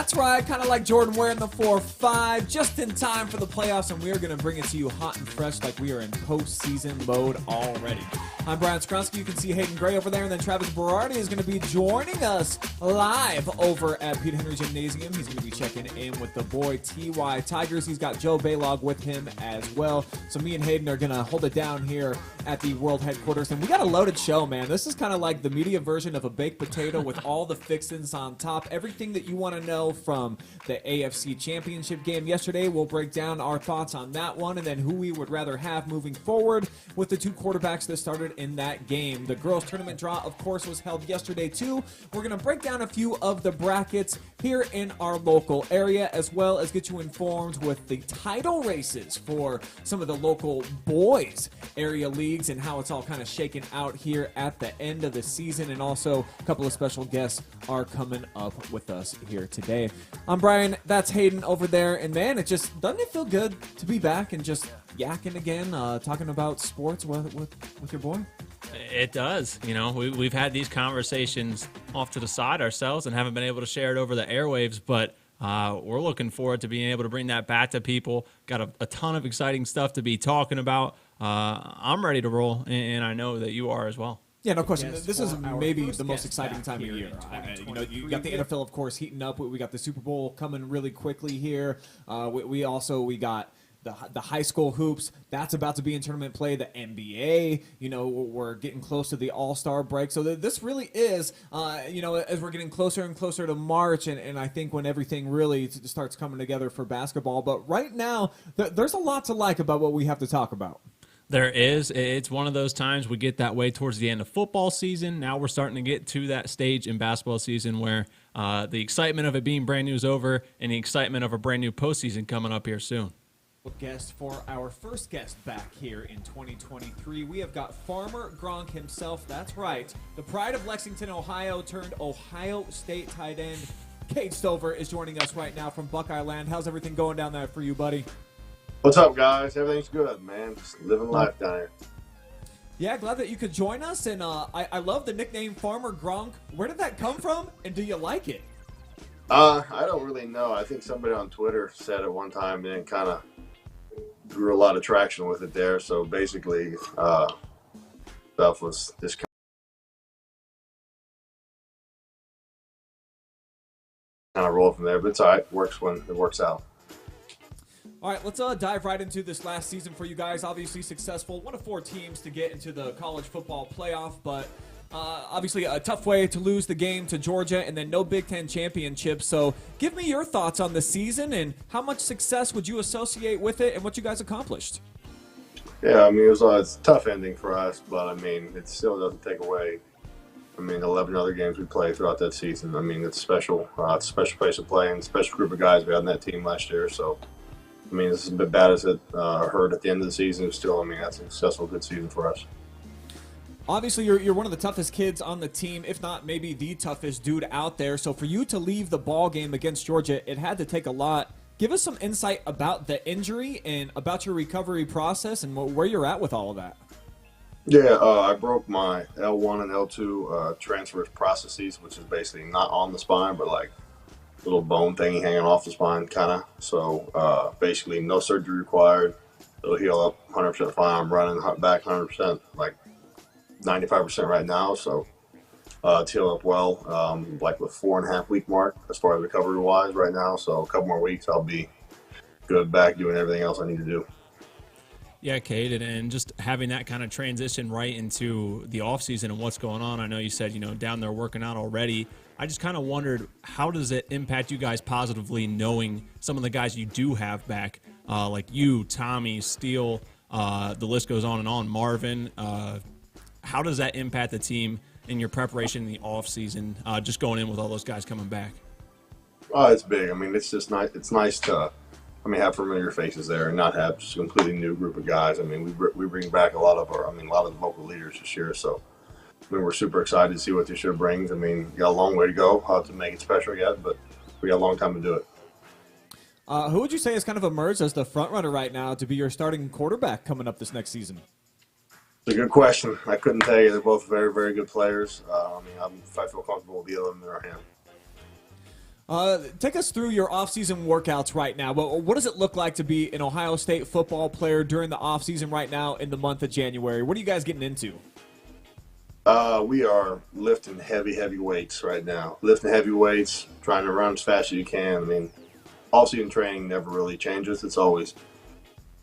That's right, kind of like Jordan wearing the 4-5, just in time for the playoffs, and we are going to bring it to you hot and fresh like we are in postseason mode already. I'm Brian Skronsky. You can see Hayden Gray over there, and then Travis Berardi is going to be joining us live over at Pete Henry Gymnasium. He's going to be checking in with the boy TY Tygers. He's got Joe Balogh with him as well. So me and Hayden are going to hold it down here at the world headquarters, and we got a loaded show, man. This is kind of like the media version of a baked potato with all the fixins on top. Everything that you want to know from the AFC Championship game yesterday. We'll break down our thoughts on that one, and then who we would rather have moving forward with the two quarterbacks that started in that game. The girls tournament draw, of course, was held yesterday too. We're going to break down a few of the brackets here in our local area, as well as get you informed with the title races for some of the local boys area leagues and how it's all kind of shaken out here at the end of the season. And also a couple of special guests are coming up with us here today. I'm Brian, that's Hayden over there, and man, it just doesn't it feel good to be back and just yakking again, talking about sports with your boy? It does. You know, we've had these conversations off to the side ourselves and haven't been able to share it over the airwaves, but we're looking forward to being able to bring that back to people. Got a ton of exciting stuff to be talking about. I'm ready to roll, and I know that you are as well. Yeah, no question. This is maybe the most exciting time of year. You got the NFL, of course, heating up. We got the Super Bowl coming really quickly here. We got the high school hoops. That's about to be in tournament play. The NBA, we're getting close to the All-Star break. So this really is, as we're getting closer and closer to March, and I think when everything really starts coming together for basketball. But right now, there's a lot to like about what we have to talk about. There is. It's one of those times we get that way towards the end of football season. Now we're starting to get to that stage in basketball season where the excitement of it being brand new is over and the excitement of a brand new postseason coming up here soon. Guest for our first guest back here in 2023. We have got Farmer Gronk himself. That's right. The pride of Lexington, Ohio turned Ohio State tight end. Cade Stover is joining us right now from Buckeye Land. How's everything going down there for you, buddy? What's up, guys? Everything's good, man. Just living life down here. Yeah, glad that you could join us. And I love the nickname Farmer Gronk. Where did that come from, and do you like it? I don't really know. I think somebody on Twitter said it one time and it kind of grew a lot of traction with it there. So basically, stuff was just kind of roll from there. But it's all right. Works when it works out. All right, let's dive right into this last season for you guys. Obviously successful, one of 4 teams to get into the college football playoff, but obviously a tough way to lose the game to Georgia and then no Big Ten championship. So give me your thoughts on the season and how much success would you associate with it and what you guys accomplished? Yeah, I mean, it was a tough ending for us, but I mean, it still doesn't take away. I mean, 11 other games we played throughout that season. I mean, it's special. It's a special place to play and a special group of guys we had on that team last year. So, I mean, this is a bit bad as it hurt at the end of the season. Still, I mean, that's a successful, good season for us. Obviously, you're one of the toughest kids on the team, if not maybe the toughest dude out there. So for you to leave the ball game against Georgia, it had to take a lot. Give us some insight about the injury and about your recovery process and where you're at with all of that. Yeah, I broke my L1 and L2 transverse processes, which is basically not on the spine, but like little bone thingy hanging off the spine, kind of. So basically, no surgery required. It'll heal up 100% fine. I'm running back 100%, like 95% right now. So it's healed up well, like with 4.5 week mark as far as recovery wise right now. So a couple more weeks, I'll be good back doing everything else I need to do. Yeah, Cade, and just having that kind of transition right into the offseason and what's going on. I know you said, down there working out already. I just kind of wondered, how does it impact you guys positively knowing some of the guys you do have back, like you, Tommy, Steele, the list goes on and on, Marvin. How does that impact the team in your preparation in the offseason, just going in with all those guys coming back? Oh, it's big. I mean, it's just nice. It's nice to have familiar faces there and not have just a completely new group of guys. I mean, we bring back a lot of the local leaders this year. So, I mean, we're super excited to see what this year brings. I mean, got a long way to go to make it special yet, but we got a long time to do it. Who would you say has kind of emerged as the front runner right now to be your starting quarterback coming up this next season? It's a good question. I couldn't tell you. They're both very, very good players. I mean, I feel comfortable with either of them in our hand. Take us through your off-season workouts right now. What does it look like to be an Ohio State football player during the off-season right now in the month of January? What are you guys getting into? We are lifting heavy weights right now. Lifting heavy weights, trying to run as fast as you can. I mean, off-season training never really changes. It's always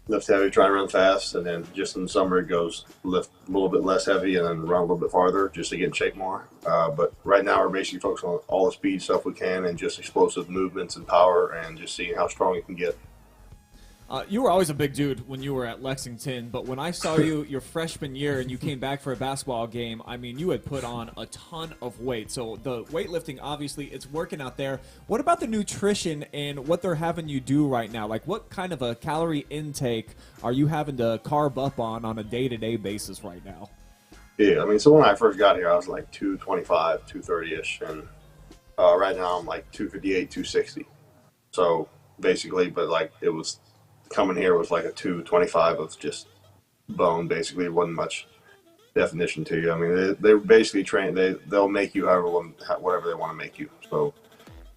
lift heavy, try to run fast, and then just in the summer it goes lift a little bit less heavy and then run a little bit farther just to get in shape more. But right now we're basically focused on all the speed stuff we can and just explosive movements and power and just seeing how strong you can get. You were always a big dude when you were at Lexington, but when I saw you your freshman year and you came back for a basketball game, I mean, you had put on a ton of weight. So the weightlifting, obviously, it's working out there. What about the nutrition and what they're having you do right now? Like, what kind of a calorie intake are you having to carb up on a day-to-day basis right now? Yeah, I mean, so when I first got here, I was like 225, 230-ish, and right now I'm like 258, 260. So basically, but like it was coming here was like a 225 of just bone. Basically, it wasn't much definition to you. I mean, they basically train. They'll make you whatever they want to make you. So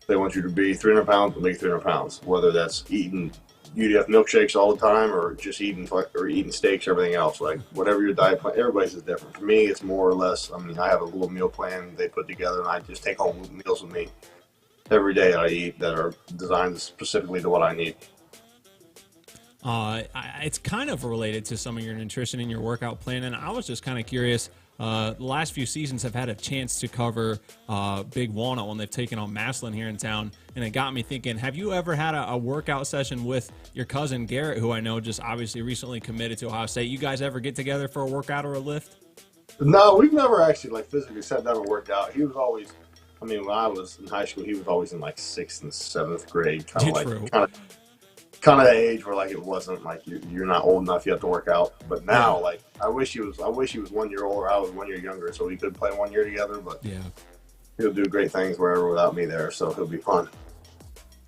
they want you to be 300 pounds, they'll make you 300 pounds. Whether that's eating UDF milkshakes all the time or just eating steaks, everything else. Like whatever your diet plan, everybody's is different. For me, it's more or less. I mean, I have a little meal plan they put together, and I just take home meals with me every day that I eat that are designed specifically to what I need. It's kind of related to some of your nutrition and your workout plan, and I was just kind of curious. The last few seasons have had a chance to cover Big Walnut when they've taken on Massillon here in town, and it got me thinking, have you ever had a workout session with your cousin Garrett, who I know just obviously recently committed to Ohio State? You guys ever get together for a workout or a lift? No, we've never actually like physically sat down and worked out. He was always, I mean, when I was in high school, he was always in like 6th and 7th grade, kind of the age where like it wasn't like you're not old enough, you have to work out. But now, like I wish he was 1 year older. I was 1 year younger, so we could play 1 year together. But yeah, he'll do great things wherever without me there, so he'll be fun.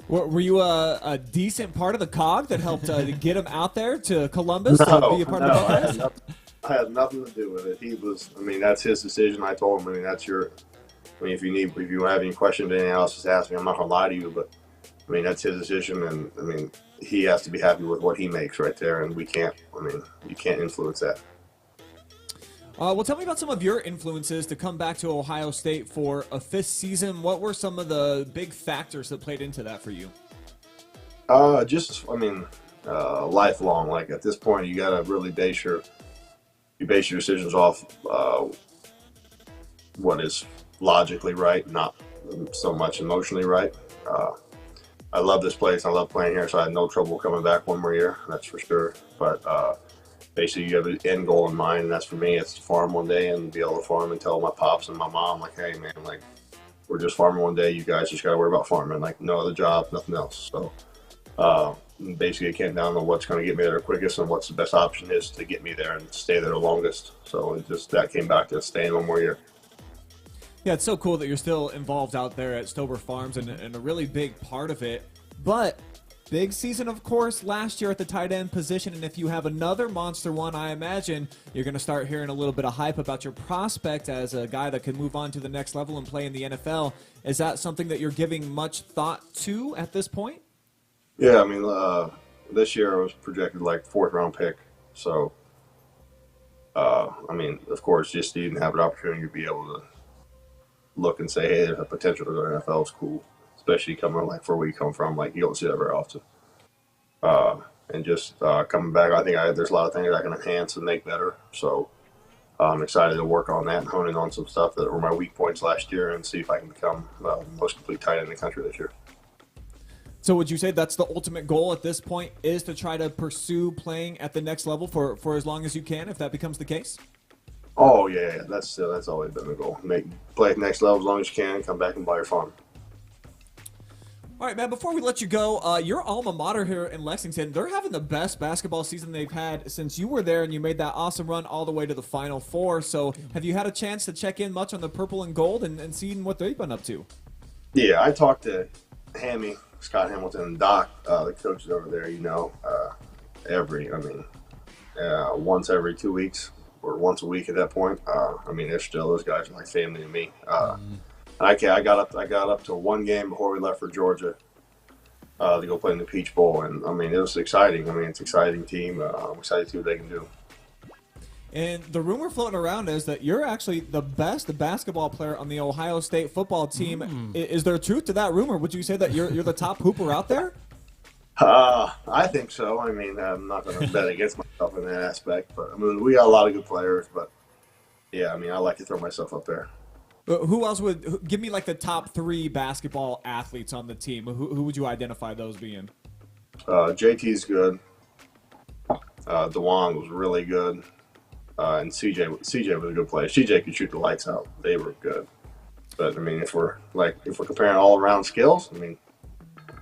Were you a decent part of the cog that helped get him out there to Columbus to be a part of the Buckeyes? I had nothing to do with it. He was. I mean, that's his decision. I told him. I mean, that's your. I mean, if you have any questions, anything else, just ask me. I'm not gonna lie to you, but I mean, that's his decision, and I mean, he has to be happy with what he makes right there, and we can't. I mean, you can't influence that. Well, tell me about some of your influences to come back to Ohio State for a 5th season. What were some of the big factors that played into that for you? Lifelong. Like at this point, you got to really base your decisions off what is logically right, not so much emotionally right. I love this place. I love playing here, so I had no trouble coming back one more year. That's for sure. But basically, you have an end goal in mind, and that's for me. It's to farm one day and be able to farm and tell my pops and my mom, like, hey, man, like, we're just farming one day. You guys just got to worry about farming. Like, no other job, nothing else. So basically, it came down to what's going to get me there quickest and what's the best option is to get me there and stay there the longest. So that came back to staying one more year. Yeah, it's so cool that you're still involved out there at Stover Farms and a really big part of it. But big season, of course, last year at the tight end position. And if you have another monster one, I imagine you're going to start hearing a little bit of hype about your prospect as a guy that can move on to the next level and play in the NFL. Is that something that you're giving much thought to at this point? Yeah, I mean, this year I was projected like 4th round pick. So, I mean, of course, just to even have an opportunity to be able to look and say, hey, there's a potential to go to the NFL is cool, especially coming like for where you come from. Like you don't see that very often. And just coming back, I think there's a lot of things I can enhance and make better. So I'm excited to work on that and hone in on some stuff that were my weak points last year and see if I can become the most complete tight end in the country this year. So would you say that's the ultimate goal at this point is to try to pursue playing at the next level for as long as you can, if that becomes the case? Oh, yeah. That's always been the goal. Play at next level as long as you can, come back and buy your farm. All right, man, before we let you go, your alma mater here in Lexington, they're having the best basketball season they've had since you were there, and you made that awesome run all the way to the Final Four. So have you had a chance to check in much on the purple and gold and seen what they've been up to? Yeah, I talked to Hammy, Scott Hamilton, and Doc, the coaches over there, once every 2 weeks or once a week at that point. Those guys are like family to me. And I got up to one game before we left for Georgia to go play in the Peach Bowl, and I mean it was exciting. I mean it's an exciting team. I'm excited to see what they can do. And the rumor floating around is that you're actually the best basketball player on the Ohio State football team. Is there truth to that rumor? Would you say that you're the top hooper out there? I think so. I mean, I'm not going to bet against myself in that aspect, but I mean, we got a lot of good players. But yeah, I mean, I like to throw myself up there. Who else would give me like the top 3 basketball athletes on the team? Who would you identify those being? JT's good. DeWan was really good. And CJ was a good player. CJ could shoot the lights out. They were good. But I mean, if we're comparing all around skills, I mean,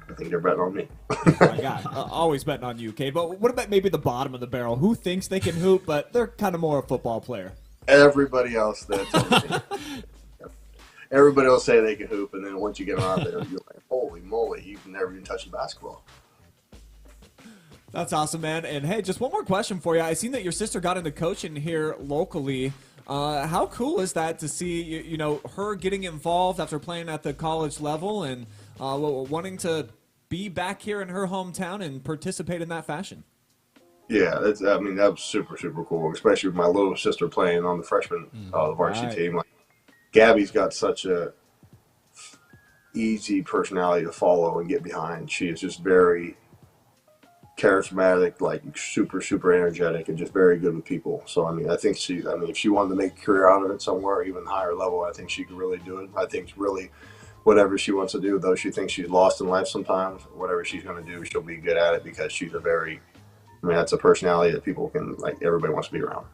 I think they're betting on me. Oh my God, always betting on you, Cade. But what about maybe the bottom of the barrel? Who thinks they can hoop, but they're kind of more a football player? Everybody else that everybody will say they can hoop, and then once you get out there, you're like, holy moly, you've never even touched a basketball. That's awesome, man. And hey, just one more question for you. I seen that your sister got into coaching here locally. How cool is that to see you know her getting involved after playing at the college level and wanting to be back here in her hometown and participate in that fashion? Yeah, I mean that was super cool, especially with my little sister playing on the freshman varsity team. Like, Gabby's got such a easy personality to follow and get behind. She is just very charismatic, like super energetic, and just very good with people. So I mean, I think if she wanted to make a career out of it somewhere even higher level, I think she could really do it. I think really whatever she wants to do, though she thinks she's lost in life sometimes, whatever she's going to do, she'll be good at it because she's that's a personality that people can, like, everybody wants to be around.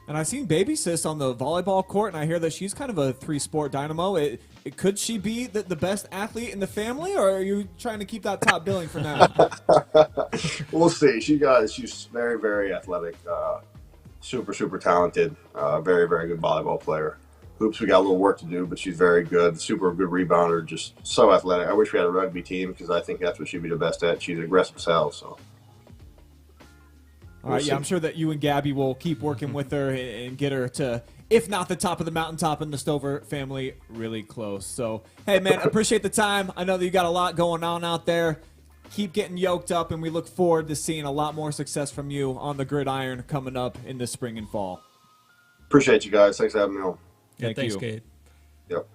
And I seen Baby Sis on the volleyball court, and I hear that she's kind of a 3-sport dynamo. Could she be the best athlete in the family, or are you trying to keep that top billing for now? We'll see. She's very athletic, super talented, very good volleyball player. Hoops, we got a little work to do, but she's very good, super good rebounder, just so athletic. I wish we had a rugby team because I think that's what she'd be the best at. She's aggressive as hell, so. All right, yeah, I'm sure that you and Gabby will keep working with her and get her to, if not the top of the mountaintop in the Stover family, really close. So, hey, man, appreciate the time. I know that you got a lot going on out there. Keep getting yoked up, and we look forward to seeing a lot more success from you on the gridiron coming up in the spring and fall. Appreciate you guys. Thanks for having me on. Yeah, thanks, Cade. Yep.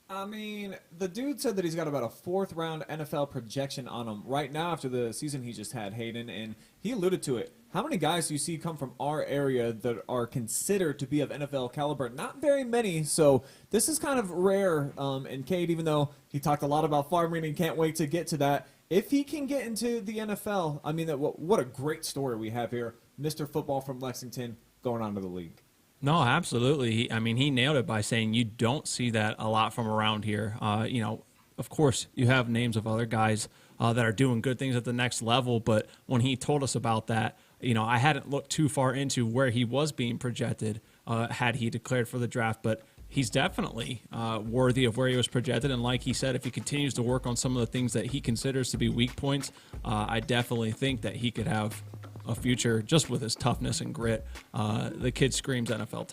I mean, the dude said that he's got about a 4th-round NFL projection on him right now after the season he just had, Hayden, and he alluded to it. How many guys do you see come from our area that are considered to be of NFL caliber? Not very many, so this is kind of rare. And Cade, even though he talked a lot about farming and can't wait to get to that, if he can get into the NFL, I mean, what a great story we have here. Mr. Football from Lexington going on to the league. No, absolutely. He nailed it by saying you don't see that a lot from around here. Of course, you have names of other guys that are doing good things at the next level, but when he told us about that, I hadn't looked too far into where he was being projected had he declared for the draft, but he's definitely worthy of where he was projected. And like he said, if he continues to work on some of the things that he considers to be weak points, I definitely think that he could have a future just with his toughness and grit. The kid screams NFL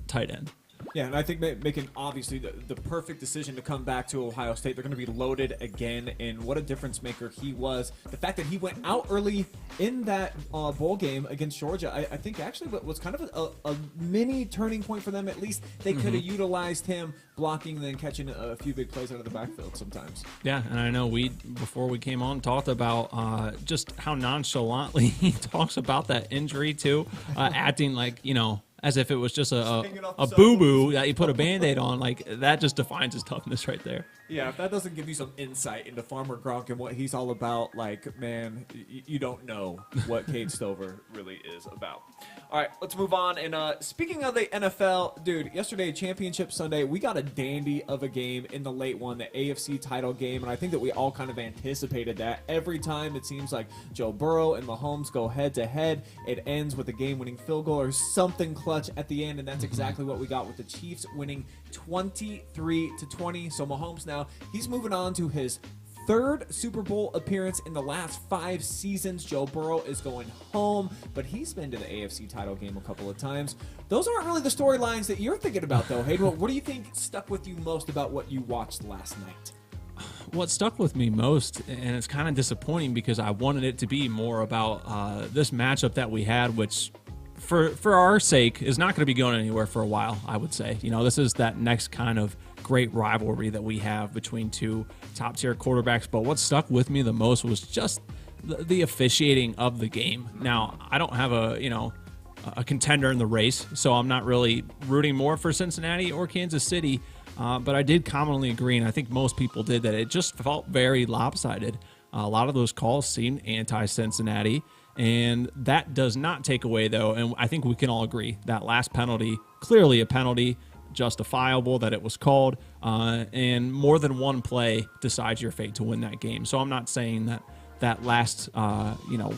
tight end. Yeah, and I think making obviously the perfect decision to come back to Ohio State. They're going to be loaded again, and what a difference maker he was. The fact that he went out early in that bowl game against Georgia, I think actually was kind of a mini turning point for them. At least they could have utilized him blocking and then catching a few big plays out of the backfield sometimes. Yeah, and I know before we came on, talked about just how nonchalantly he talks about that injury too, acting like, as if it was just a boo-boo that you put a Band-Aid on. Like, that just defines his toughness right there. Yeah, if that doesn't give you some insight into Farmer Gronk and what he's all about, like, man, you don't know what Cade Stover really is about. All right, let's move on. And speaking of the NFL, dude, yesterday, Championship Sunday, we got a dandy of a game in the late one, the AFC title game, and I think that we all kind of anticipated that. Every time it seems like Joe Burrow and Mahomes go head-to-head, it ends with a game-winning field goal or something clutch at the end, and that's exactly what we got with the Chiefs winning 23-20. So Mahomes now, he's moving on to his third Super Bowl appearance in the last 5 seasons. Joe Burrow is going home, but he's been to the AFC title game a couple of times. Those aren't really the storylines that you're thinking about, though. Hayden, what do you think stuck with you most about what you watched last night? What stuck with me most, and it's kind of disappointing because I wanted it to be more about this matchup that we had, which for our sake is not going to be going anywhere for a while, I would say. You know, this is that next kind of great rivalry that we have between two top-tier quarterbacks. But what stuck with me the most was just the officiating of the game. Now, I don't have a contender in the race, so I'm not really rooting more for Cincinnati or Kansas City. But I did commonly agree, and I think most people did, that it just felt very lopsided. A lot of those calls seemed anti-Cincinnati, and that does not take away, though, and I think we can all agree, that last penalty, clearly a penalty, justifiable that it was called, and more than one play decides your fate to win that game. So I'm not saying that last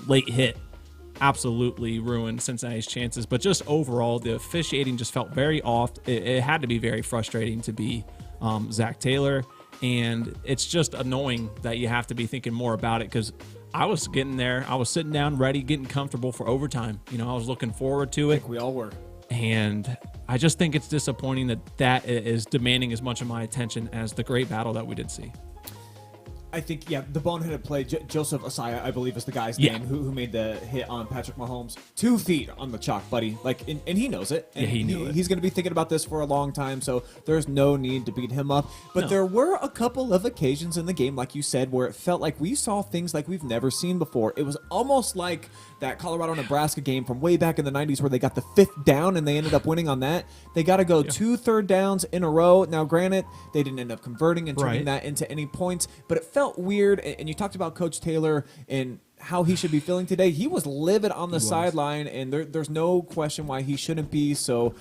late hit absolutely ruined Cincinnati's chances, but just overall, the officiating just felt very off. It had to be very frustrating to be Zach Taylor, and it's just annoying that you have to be thinking more about it, because I was getting there. I was sitting down ready, getting comfortable for overtime. You know, I was looking forward to it. I think we all were. And I just think it's disappointing that is demanding as much of my attention as the great battle that we did see. I think, the boneheaded play, Joseph Asaya, I believe is the guy's name, who made the hit on Patrick Mahomes. 2 feet on the chalk, buddy. And he knows it. And he knew it. He's going to be thinking about this for a long time, so there's no need to beat him up. But there were a couple of occasions in the game, like you said, where it felt like we saw things like we've never seen before. It was almost like that Colorado-Nebraska game from way back in the 90s where they got the 5th down and they ended up winning on that. They got to go 2 third downs in a row. Now, granted, they didn't end up converting and turning that into any points, but it felt weird. And you talked about Coach Taylor and how he should be feeling today. He was livid on the sideline, and there's no question why he shouldn't be. So,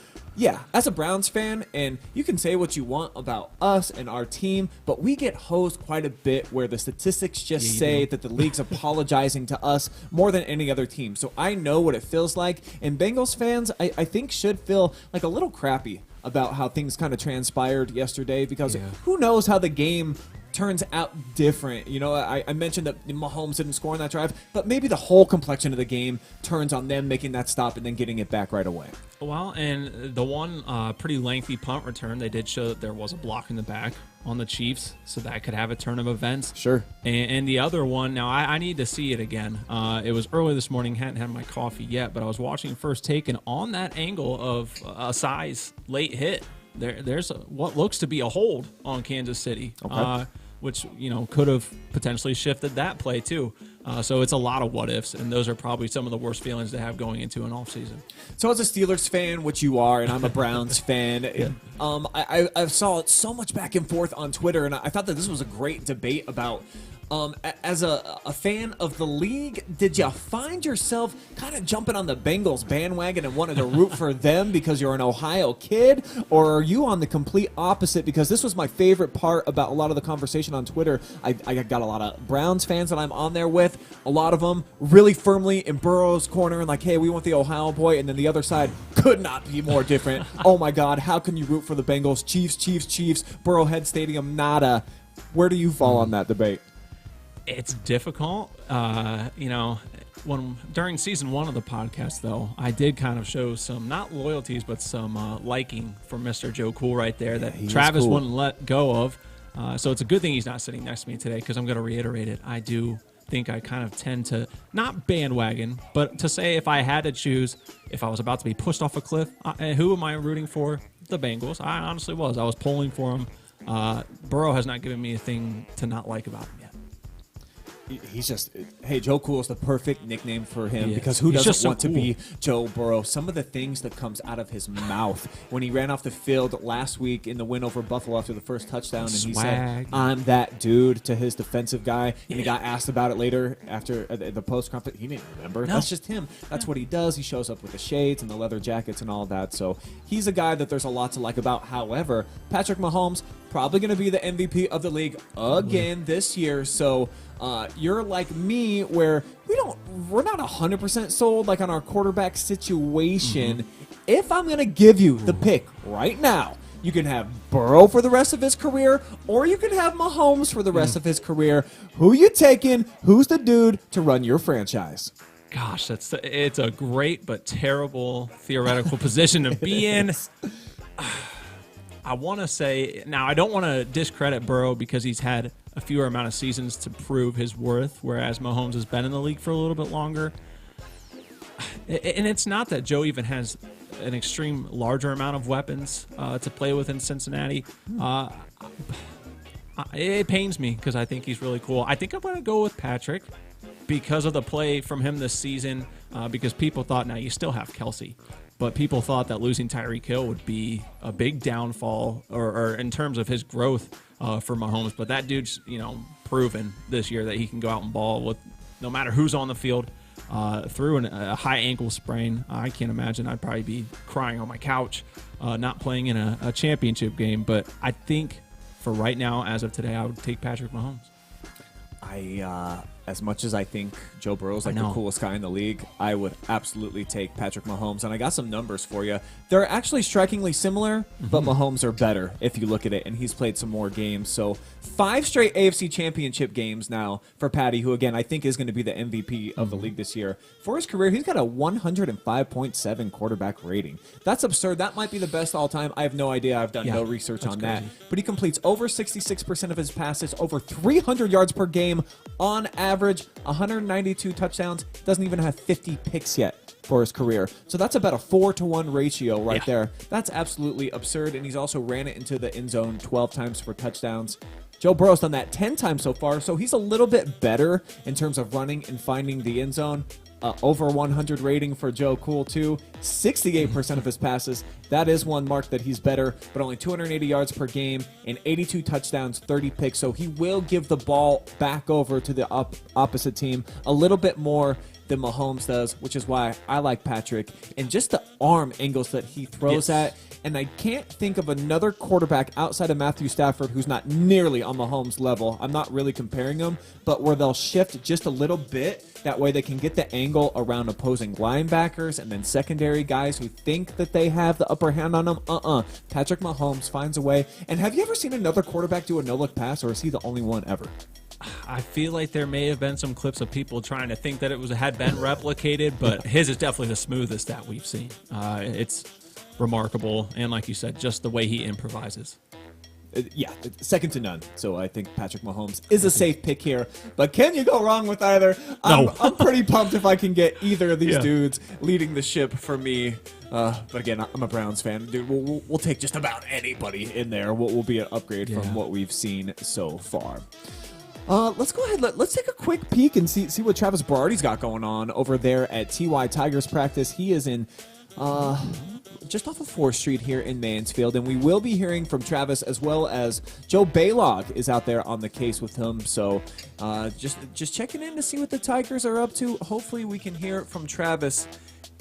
as a Browns fan, and you can say what you want about us and our team, but we get hosed quite a bit where the statistics just say that the league's apologizing to us more than any other team. So I know what it feels like, and Bengals fans, I think, should feel like a little crappy about how things kind of transpired yesterday, because who knows how the game turns out different. You know, I mentioned that Mahomes didn't score on that drive, but maybe the whole complexion of the game turns on them making that stop and then getting it back right away. Well, and the one pretty lengthy punt return, they did show that there was a block in the back on the Chiefs, so that could have a turn of events. Sure. And the other one, now I need to see it again. It was early this morning, hadn't had my coffee yet, but I was watching First Take, and on that angle of a size late hit, there's what looks to be a hold on Kansas City. Okay. Which, could have potentially shifted that play too. So it's a lot of what ifs, and those are probably some of the worst feelings to have going into an offseason. So as a Steelers fan, which you are, and I'm a Browns fan, I saw so much back and forth on Twitter, and I thought that this was a great debate about as a fan of the league, did you find yourself kind of jumping on the Bengals bandwagon and wanted to root for them because you're an Ohio kid? Or are you on the complete opposite? Because this was my favorite part about a lot of the conversation on Twitter. I got a lot of Browns fans that I'm on there with. A lot of them really firmly in Burrow's corner and like, hey, we want the Ohio boy. And then the other side could not be more different. Oh, my God, how can you root for the Bengals? Chiefs, Burrowhead Stadium, nada. Where do you fall on that debate? It's difficult. When during season 1 of the podcast, though, I did kind of show some, not loyalties, but some liking for Mr. Joe Cool right there that Travis wouldn't let go of. So it's a good thing he's not sitting next to me today, because I'm going to reiterate it. I do think I kind of tend to not bandwagon, but to say if I had to choose, if I was about to be pushed off a cliff, who am I rooting for? The Bengals. I honestly was. I was pulling for them. Burrow has not given me a thing to not like about him yet. He's just, hey, Joe Cool is the perfect nickname for him, because who doesn't want to be Joe Burrow? Some of the things that comes out of his mouth when he ran off the field last week in the win over Buffalo after the first touchdown, and he said, I'm that dude, to his defensive guy, and he got asked about it later after the post-conference. He didn't remember. No. That's just him. That's what he does. He shows up with the shades and the leather jackets and all that, so he's a guy that there's a lot to like about. However, Patrick Mahomes, probably going to be the MVP of the league again this year, so you're like me, where we're not 100% sold like on our quarterback situation. If I'm going to give you the pick right now You can have Burrow for the rest of his career, or you can have Mahomes for the rest of his career. Who you taking? Who's the dude to run your franchise? Gosh, it's a great but terrible theoretical position to be in. I want to say, now I don't want to discredit Burrow because he's had a fewer amount of seasons to prove his worth, whereas Mahomes has been in the league for a little bit longer. And it's not that Joe even has an extreme larger amount of weapons to play with in Cincinnati. It pains me because I think he's really cool. I think I'm going to go with Patrick because of the play from him this season, because people thought, now you still have Kelsey, but people thought that losing Tyreek Hill would be a big downfall or in terms of his growth for Mahomes. But that dude's, proven this year that he can go out and ball with no matter who's on the field. Through a high ankle sprain, I can't imagine. I'd probably be crying on my couch, not playing in a championship game. But I think for right now, as of today, I would take Patrick Mahomes. As much as I think Joe Burrow's like the coolest guy in the league, I would absolutely take Patrick Mahomes. And I got some numbers for you. They're actually strikingly similar, but Mahomes are better if you look at it, and he's played some more games. So 5 straight AFC Championship games now for Patty, who, again, I think is going to be the MVP of the league this year. For his career, he's got a 105.7 quarterback rating. That's absurd. That might be the best all time. I have no idea. I've done no research on that. But he completes over 66% of his passes, over 300 yards per game on average, 192 touchdowns. Doesn't even have 50 picks yet for his career. So that's about a 4-to-1 ratio right there. That's absolutely absurd. And he's also ran it into the end zone 12 times for touchdowns. Joe Burrow's done that 10 times so far, so he's a little bit better in terms of running and finding the end zone. Over 100 rating for Joe, cool too. 68% of his passes. That is one mark that he's better, but only 280 yards per game and 82 touchdowns, 30 picks. So he will give the ball back over to the opposite team a little bit more than Mahomes does, which is why I like Patrick. And just the arm angles that he throws at. And I can't think of another quarterback outside of Matthew Stafford who's not nearly on Mahomes' level. I'm not really comparing them, but where they'll shift just a little bit. That way they can get the angle around opposing linebackers and then secondary guys who think that they have the upper hand on them. Patrick Mahomes finds a way. And have you ever seen another quarterback do a no-look pass, or is he the only one ever? I feel like there may have been some clips of people trying to think that it had been replicated, but his is definitely the smoothest that we've seen. It's remarkable, and like you said, just the way he improvises. Yeah, second to none. So I think Patrick Mahomes is a safe pick here. But can you go wrong with either? I'm pretty pumped if I can get either of these dudes leading the ship for me. But again, I'm a Browns fan. Dude, we'll take just about anybody in there. We'll be an upgrade from what we've seen so far. Let's go ahead. Let's take a quick peek and see what Travis Berardi's got going on over there at TY Tigers practice. He is in just off of 4th Street here in Mansfield, and we will be hearing from Travis as well as Joe Balogh is out there on the case with him. So just checking in to see what the Tigers are up to. Hopefully we can hear from Travis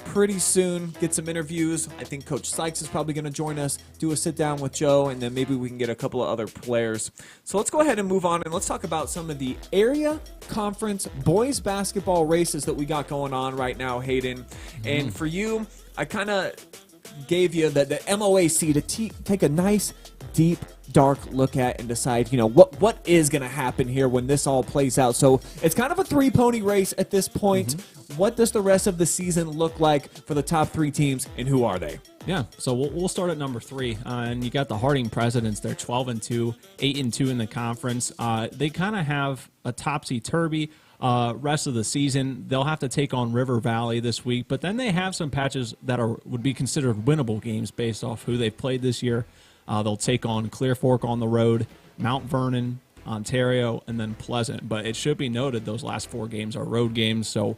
pretty soon, get some interviews. I think Coach Sykes is probably going to join us, do a sit down with Joe, and then maybe we can get a couple of other players. So let's go ahead and move on, and let's talk about some of the area conference boys basketball races that we got going on right now, Hayden. And for you, I kind of gave you the MOAC to take a nice, deep, dark look at and decide, what is going to happen here when this all plays out. So it's kind of a 3-pony race at this point. What does the rest of the season look like for the top 3 teams, and who are they? Yeah, so we'll start at number 3, and you got the Harding Presidents. They're 12-2, 8-2 in the conference. They kind of have a topsy-turvy rest of the season. They'll have to take on River Valley this week, but then they have some patches that would be considered winnable games based off who they've played this year. They'll take on Clear Fork on the road, Mount Vernon, Ontario, and then Pleasant. But it should be noted those last 4 games are road games, so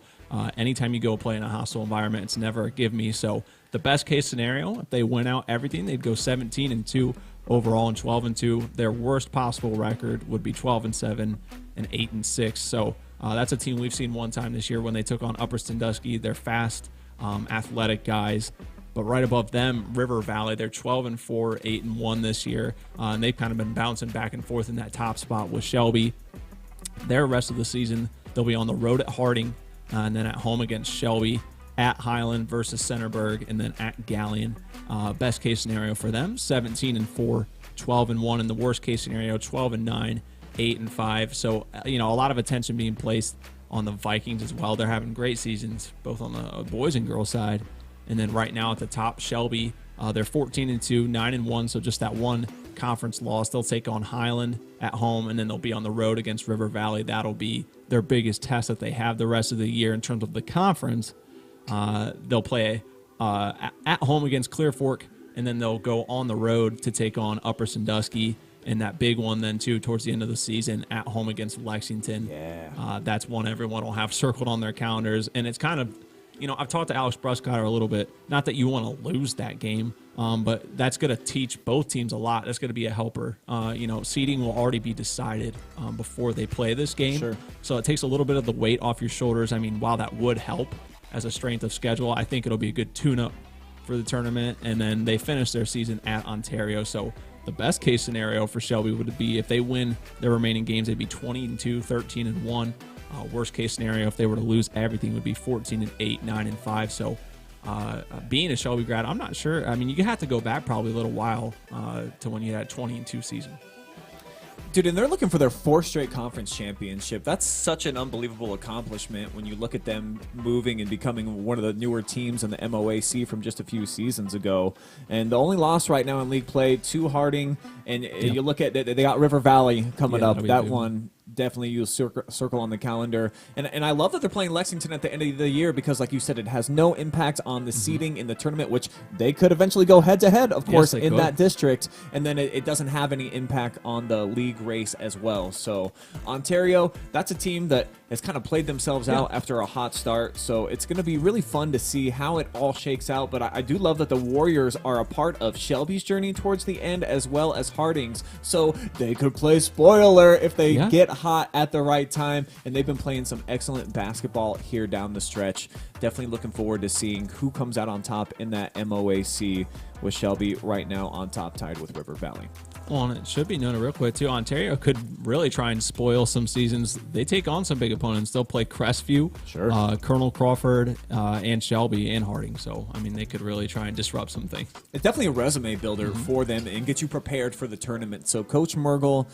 anytime you go play in a hostile environment, it's never a give me. So the best case scenario, if they win out everything, they'd go 17-2 overall and 12-2. Their worst possible record would be 12-7 and 8-6. So that's a team we've seen one time this year when they took on Upper Sandusky. They're fast, athletic guys. But right above them, River Valley, they're 12-4, 8-1 this year. And they've kind of been bouncing back and forth in that top spot with Shelby. Their rest of the season, they'll be on the road at Harding, and then at home against Shelby, at Highland versus Centerburg, and then at Galleon. Best case scenario for them, 17-4, 12-1. In the worst case scenario, 12-9, 8-5. So, a lot of attention being placed on the Vikings as well. They're having great seasons, both on the boys and girls side. And then right now at the top, Shelby, they're 14-2, 9-1, so just that one conference loss. They'll take on Highland at home, and then they'll be on the road against River Valley. That'll be their biggest test that they have the rest of the year in terms of the conference. They'll play at home against Clear Fork, and then they'll go on the road to take on Upper Sandusky, and that big one then, too, towards the end of the season at home against Lexington. Yeah. That's one everyone will have circled on their calendars, and it's kind of, I've talked to Alex Bruscotter a little bit. Not that you want to lose that game, but that's going to teach both teams a lot. That's going to be a helper. Seeding will already be decided before they play this game. Sure. So it takes a little bit of the weight off your shoulders. I mean, while that would help as a strength of schedule, I think it'll be a good tune-up for the tournament. And then they finish their season at Ontario. So the best case scenario for Shelby would be if they win their remaining games, they'd be 20-2, 13-1. Worst case scenario, if they were to lose everything, would be 14-8, 9-5. So being a Shelby grad, I'm not sure. I mean, you have to go back probably a little while to when you had a 20-2 season. Dude, and they're looking for their 4th straight conference championship. That's such an unbelievable accomplishment when you look at them moving and becoming one of the newer teams in the MOAC from just a few seasons ago. And the only loss right now in league play to Harding, and you look at they got River Valley coming up. That one definitely use circle on the calendar. And I love that they're playing Lexington at the end of the year because, like you said, it has no impact on the seeding in the tournament, which they could eventually go head-to-head, of course, in that district. And then it doesn't have any impact on the league race as well. So Ontario, that's a team that has kind of played themselves out after a hot start. So it's going to be really fun to see how it all shakes out. But I do love that the Warriors are a part of Shelby's journey towards the end as well as Harding's. So they could play spoiler if they get hot at the right time, and they've been playing some excellent basketball here down the stretch. Definitely looking forward to seeing who comes out on top in that MOAC, with Shelby right now on top, tied with River Valley. Well, and it should be noted real quick, too, Ontario could really try and spoil some seasons. They take on some big opponents. They'll play Crestview, Colonel Crawford, and Shelby, and Harding. So, I mean, they could really try and disrupt some things. It's definitely a resume builder for them and get you prepared for the tournament. So Coach Mergel,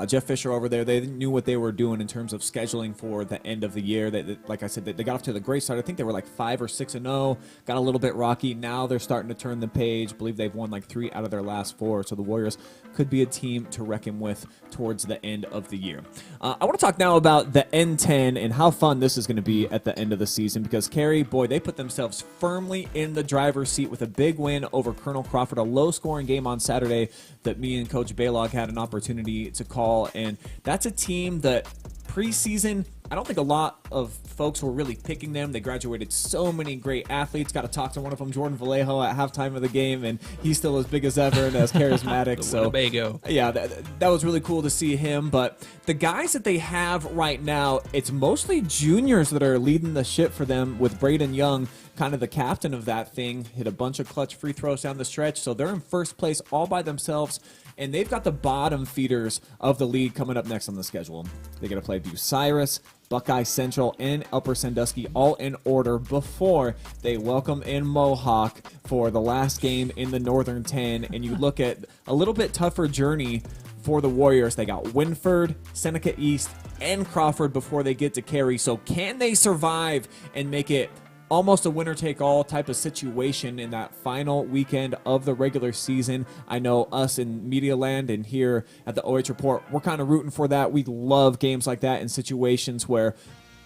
Jeff Fisher over there, they knew what they were doing in terms of scheduling for the end of the year. Like I said, they got off to the great start. I think they were like 5 or 6-0, got a little bit rocky. Now they're starting to turn the page. I believe they've won like 3 out of their last 4. So the Warriors could be a team to reckon with towards the end of the year. I want to talk now about the N10 and how fun this is going to be at the end of the season, because Cary, boy, they put themselves firmly in the driver's seat with a big win over Colonel Crawford, a low-scoring game on Saturday that me and Coach Balogh had an opportunity to call. And that's a team that preseason, I don't think a lot of folks were really picking them. They graduated so many great athletes. Got to talk to one of them, Jordan Vallejo, at halftime of the game, and he's still as big as ever and as charismatic. So Winnebago. Yeah, that was really cool to see him. But the guys that they have right now, it's mostly juniors that are leading the ship for them, with Braden Young kind of the captain of that thing. Hit a bunch of clutch free throws down the stretch, so they're in first place all by themselves. And they've got the bottom feeders of the league coming up next on the schedule. They got to play Bucyrus, Buckeye Central, and Upper Sandusky all in order before they welcome in Mohawk for the last game in the Northern 10. And you look at a little bit tougher journey for the Warriors. They got Winford, Seneca East, and Crawford before they get to Cary. So can they survive and make it almost a winner-take-all type of situation in that final weekend of the regular season? I know us in Media Land and here at the OH.Report, we're kind of rooting for that. We love games like that in situations where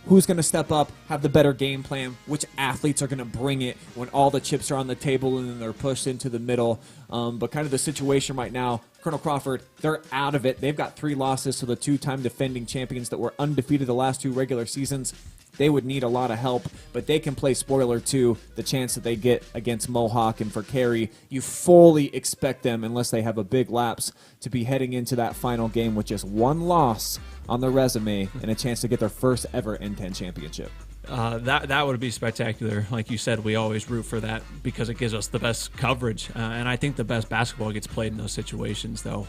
who's going to step up, have the better game plan, which athletes are going to bring it when all the chips are on the table and then they're pushed into the middle. But kind of the situation right now, Colonel Crawford, they're out of it. They've got 3 losses to the 2-time defending champions that were undefeated the last 2 regular seasons. They would need a lot of help, but they can play spoiler too, the chance that they get against Mohawk. And for Cary, you fully expect them, unless they have a big lapse, to be heading into that final game with just 1 loss on their resume and a chance to get their first ever N10 championship. That would be spectacular. Like you said, we always root for that because it gives us the best coverage. And I think the best basketball gets played in those situations, though.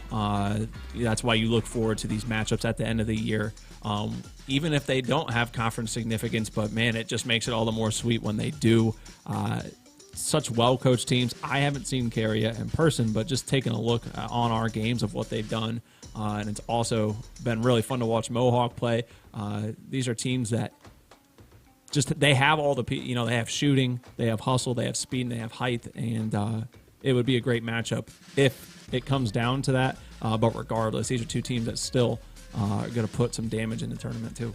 That's why you look forward to these matchups at the end of the year. Even if they don't have conference significance, but man, it just makes it all the more sweet when they do. Such well-coached teams. I haven't seen Carey yet in person, but just taking a look on our games of what they've done. And it's also been really fun to watch Mohawk play. These are teams that they have all the, they have shooting, they have hustle, they have speed, and they have height, and it would be a great matchup if it comes down to that. But regardless, these are two teams that still are going to put some damage in the tournament too.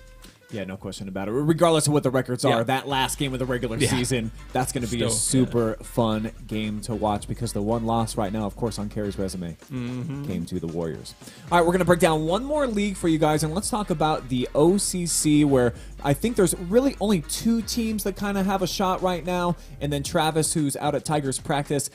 Yeah, no question about it. Regardless of what the records are, that last game of the regular season, that's going to be a super fun game to watch because the one loss right now, of course, on Carey's resume came to the Warriors. All right, we're going to break down one more league for you guys, and let's talk about the OCC, where I think there's really only two teams that kind of have a shot right now, and then Travis, who's out at Tygers practice,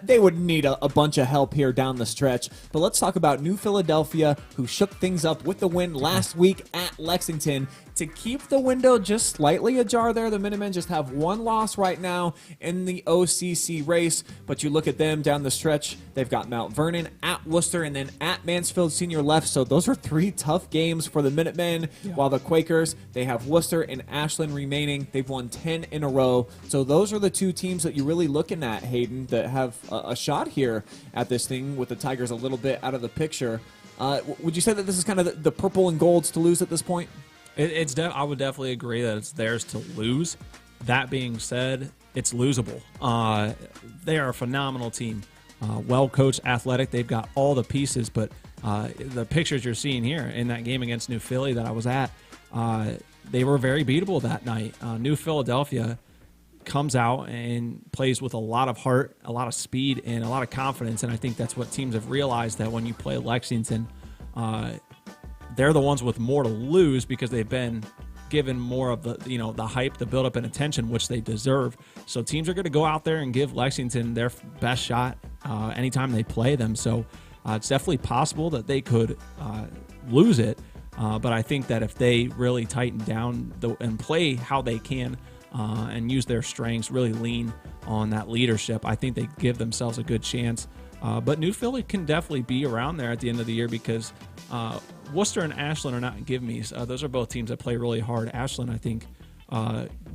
they would need a bunch of help here down the stretch. But let's talk about New Philadelphia, who shook things up with the win last week at Lexington. To keep the window just slightly ajar there, the Minutemen just have one loss right now in the OCC race. But you look at them down the stretch, they've got Mount Vernon, at Worcester, and then at Mansfield Senior left. So those are three tough games for the Minutemen, while the Quakers, they have Worcester and Ashland remaining. They've won 10 in a row. So those are the two teams that you're really looking at, Hayden, that have a shot here at this thing, with the Tigers a little bit out of the picture. Would you say that this is kind of the purple and golds to lose at this point? I would definitely agree that it's theirs to lose. That being said, it's losable. They are a phenomenal team. Well-coached, athletic. They've got all the pieces, but the pictures you're seeing here in that game against New Philly that I was at, they were very beatable that night. New Philadelphia comes out and plays with a lot of heart, a lot of speed, and a lot of confidence, and I think that's what teams have realized, that when you play Lexington, they're the ones with more to lose because they've been given more of the hype, the build-up, and attention, which they deserve. So teams are going to go out there and give Lexington their best shot anytime they play them. So it's definitely possible that they could lose it. But I think that if they really tighten down and play how they can and use their strengths, really lean on that leadership, I think they give themselves a good chance. But New Philly can definitely be around there at the end of the year because Worcester and Ashland are not give-me's. Those are both teams that play really hard. Ashland, I think,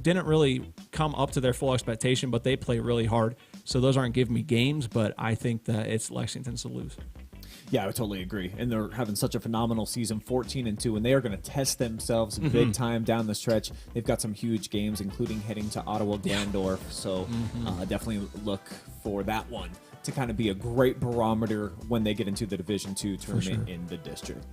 didn't really come up to their full expectation, but they play really hard. So those aren't give-me games, but I think that it's Lexington's to lose. Yeah, I would totally agree. And they're having such a phenomenal season, 14-2, and they are going to test themselves big time down the stretch. They've got some huge games, including heading to Ottawa Glandorf. So definitely look for that one to kind of be a great barometer when they get into the Division II tournament in the district.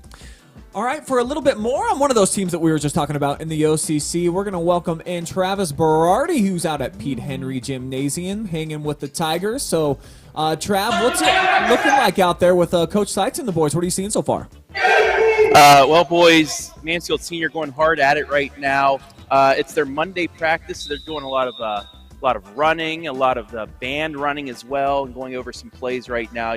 All right, for a little bit more on one of those teams that we were just talking about in the OCC, we're going to welcome in Travis Berardi, who's out at Pete Henry Gymnasium, hanging with the Tigers. So, Trav, what's it looking like out there with Coach Sykes and the boys? What are you seeing so far? Well, boys, Mansfield Senior going hard at it right now. It's their Monday practice, so they're doing a lot of running, a lot of band running as well, and going over some plays right now.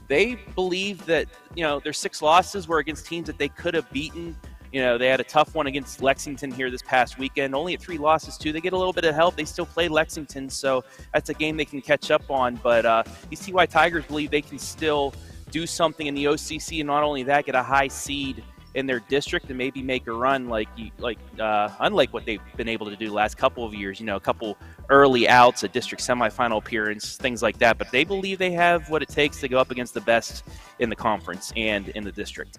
They believe that, their 6 losses were against teams that they could have beaten. They had a tough one against Lexington here this past weekend. Only at 3 losses, too. They get a little bit of help. They still play Lexington, so that's a game they can catch up on. But these TY Tigers believe they can still do something in the OCC, and not only that, get a high seed in their district and maybe make a run unlike what they've been able to do the last couple of years, a couple early outs, a district semifinal appearance, things like that. But they believe they have what it takes to go up against the best in the conference and in the district.